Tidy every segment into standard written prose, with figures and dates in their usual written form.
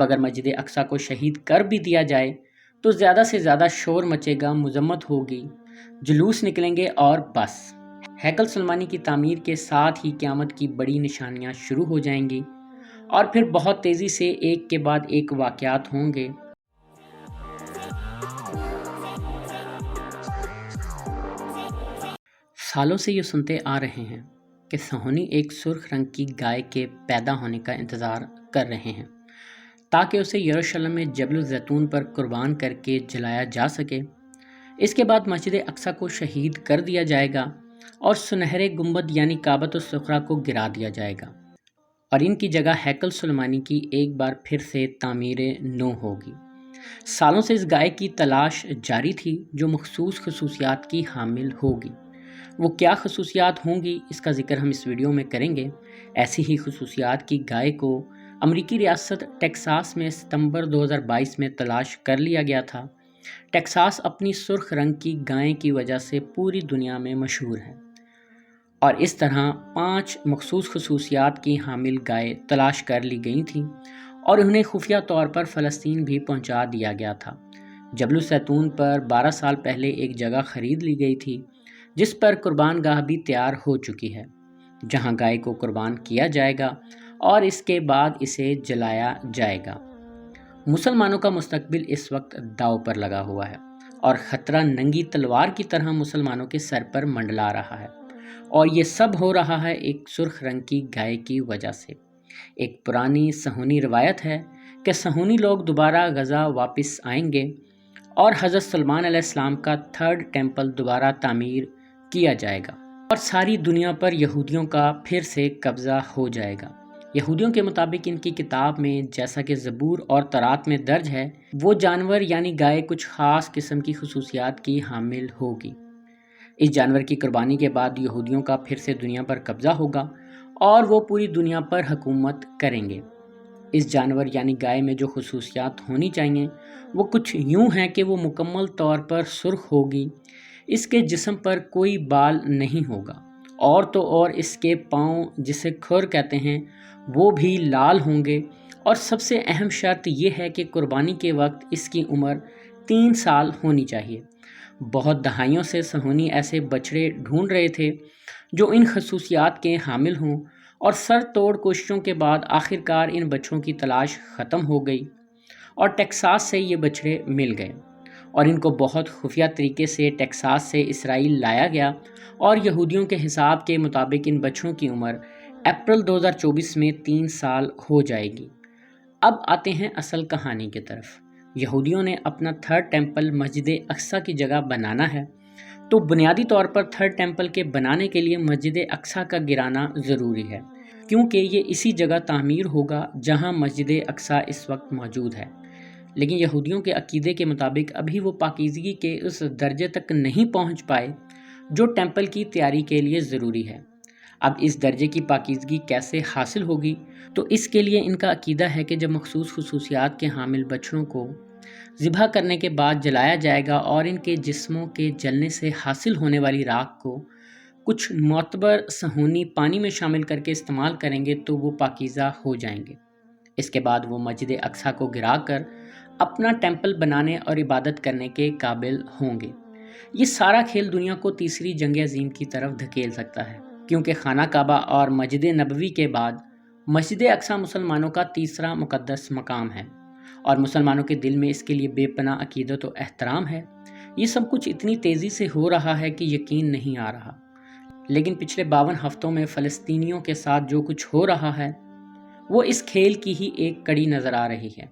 اب اگر مسجد اقصی کو شہید کر بھی دیا جائے تو زیادہ سے زیادہ شور مچے گا، مذمت ہوگی، جلوس نکلیں گے اور بس۔ ہیکل سلیمانی کی تعمیر کے ساتھ ہی قیامت کی بڑی نشانیاں شروع ہو جائیں گی اور پھر بہت تیزی سے ایک کے بعد ایک واقعات ہوں گے۔ سالوں سے یہ سنتے آ رہے ہیں کہ صہیونی ایک سرخ رنگ کی گائے کے پیدا ہونے کا انتظار کر رہے ہیں تاکہ اسے یروشلم میں جبل الزیتون پر قربان کر کے جلایا جا سکے۔ اس کے بعد مسجد اقصی کو شہید کر دیا جائے گا اور سنہرے گنبد یعنی کعبۃ الصغریٰ کو گرا دیا جائے گا اور ان کی جگہ ہیکل سلیمانی کی ایک بار پھر سے تعمیر نو ہوگی۔ سالوں سے اس گائے کی تلاش جاری تھی جو مخصوص خصوصیات کی حامل ہوگی۔ وہ کیا خصوصیات ہوں گی اس کا ذکر ہم اس ویڈیو میں کریں گے۔ ایسی ہی خصوصیات کی گائے کو امریکی ریاست ٹیکساس میں ستمبر 2022 میں تلاش کر لیا گیا تھا۔ ٹیکساس اپنی سرخ رنگ کی گائے کی وجہ سے پوری دنیا میں مشہور ہے اور اس طرح 5 مخصوص خصوصیات کی حامل گائے تلاش کر لی گئی تھیں اور انہیں خفیہ طور پر فلسطین بھی پہنچا دیا گیا تھا۔ جبل الزیتون پر 12 سال پہلے ایک جگہ خرید لی گئی تھی جس پر قربان گاہ بھی تیار ہو چکی ہے، جہاں گائے کو قربان کیا جائے گا اور اس کے بعد اسے جلایا جائے گا۔ مسلمانوں کا مستقبل اس وقت داؤ پر لگا ہوا ہے اور خطرہ ننگی تلوار کی طرح مسلمانوں کے سر پر منڈلا رہا ہے، اور یہ سب ہو رہا ہے ایک سرخ رنگ کی گائے کی وجہ سے۔ ایک پرانی صہیونی روایت ہے کہ صہیونی لوگ دوبارہ غزہ واپس آئیں گے اور حضرت سلیمان علیہ السلام کا 3rd ٹیمپل دوبارہ تعمیر کیا جائے گا اور ساری دنیا پر یہودیوں کا پھر سے قبضہ ہو جائے گا۔ یہودیوں کے مطابق ان کی کتاب میں جیسا کہ زبور اور تورات میں درج ہے، وہ جانور یعنی گائے کچھ خاص قسم کی خصوصیات کی حامل ہوگی۔ اس جانور کی قربانی کے بعد یہودیوں کا پھر سے دنیا پر قبضہ ہوگا اور وہ پوری دنیا پر حکومت کریں گے۔ اس جانور یعنی گائے میں جو خصوصیات ہونی چاہیے وہ کچھ یوں ہیں کہ وہ مکمل طور پر سرخ ہوگی، اس کے جسم پر کوئی بال نہیں ہوگا، اور تو اور اس کے پاؤں جسے کھر کہتے ہیں وہ بھی لال ہوں گے، اور سب سے اہم شرط یہ ہے کہ قربانی کے وقت اس کی عمر 3 سال ہونی چاہیے۔ بہت دہائیوں سے صہیونی ایسے بچڑے ڈھونڈ رہے تھے جو ان خصوصیات کے حامل ہوں، اور سر توڑ کوششوں کے بعد آخرکار ان بچوں کی تلاش ختم ہو گئی اور ٹیکساس سے یہ بچڑے مل گئے، اور ان کو بہت خفیہ طریقے سے ٹیکساس سے اسرائیل لایا گیا، اور یہودیوں کے حساب کے مطابق ان بچوں کی عمر اپریل 2024 میں 3 سال ہو جائے گی۔ اب آتے ہیں اصل کہانی کی طرف۔ یہودیوں نے اپنا 3rd ٹیمپل مسجد اقصی کی جگہ بنانا ہے، تو بنیادی طور پر 3rd ٹیمپل کے بنانے کے لیے مسجد اقصی کا گرانا ضروری ہے، کیونکہ یہ اسی جگہ تعمیر ہوگا جہاں مسجد اقصی اس وقت موجود ہے۔ لیکن یہودیوں کے عقیدے کے مطابق ابھی وہ پاکیزگی کے اس درجے تک نہیں پہنچ پائے جو ٹیمپل کی تیاری کے لیے ضروری ہے۔ اب اس درجے کی پاکیزگی کیسے حاصل ہوگی؟ تو اس کے لیے ان کا عقیدہ ہے کہ جب مخصوص خصوصیات کے حامل بچڑوں کو ذبح کرنے کے بعد جلایا جائے گا اور ان کے جسموں کے جلنے سے حاصل ہونے والی راکھ کو کچھ معتبر صہیونی پانی میں شامل کر کے استعمال کریں گے تو وہ پاکیزہ ہو جائیں گے۔ اس کے بعد وہ مسجد اقصی کو گرا کر اپنا ٹیمپل بنانے اور عبادت کرنے کے قابل ہوں گے۔ یہ سارا کھیل دنیا کو تیسری جنگ عظیم کی طرف دھکیل سکتا ہے، کیونکہ خانہ کعبہ اور مسجد نبوی کے بعد مسجد اقصی مسلمانوں کا تیسرا مقدس مقام ہے، اور مسلمانوں کے دل میں اس کے لیے بے پناہ عقیدت و احترام ہے۔ یہ سب کچھ اتنی تیزی سے ہو رہا ہے کہ یقین نہیں آ رہا، لیکن پچھلے 52 ہفتوں میں فلسطینیوں کے ساتھ جو کچھ ہو رہا ہے وہ اس کھیل کی ہی ایک کڑی نظر آ رہی ہے،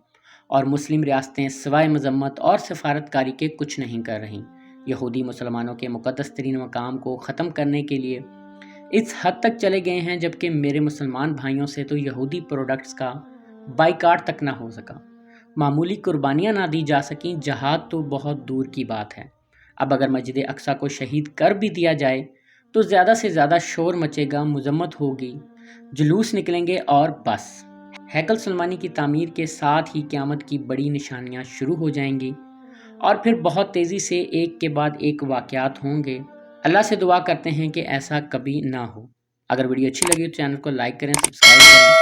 اور مسلم ریاستیں سوائے مذمت اور سفارتکاری کے کچھ نہیں کر رہیں۔ یہودی مسلمانوں کے مقدس ترین مقام کو ختم کرنے کے لیے اس حد تک چلے گئے ہیں، جبکہ میرے مسلمان بھائیوں سے تو یہودی پروڈکٹس کا بائیکاٹ تک نہ ہو سکا، معمولی قربانیاں نہ دی جا سکیں، جہاد تو بہت دور کی بات ہے۔ اب اگر مسجد اقصی کو شہید کر بھی دیا جائے تو زیادہ سے زیادہ شور مچے گا، مذمت ہوگی، جلوس نکلیں گے اور بس۔ ہیکل سلیمانی کی تعمیر کے ساتھ ہی قیامت کی بڑی نشانیاں شروع ہو جائیں گی اور پھر بہت تیزی سے ایک کے بعد ایک واقعات ہوں گے۔ اللہ سے دعا کرتے ہیں کہ ایسا کبھی نہ ہو۔ اگر ویڈیو اچھی لگی تو چینل کو لائک کریں، سبسکرائب کریں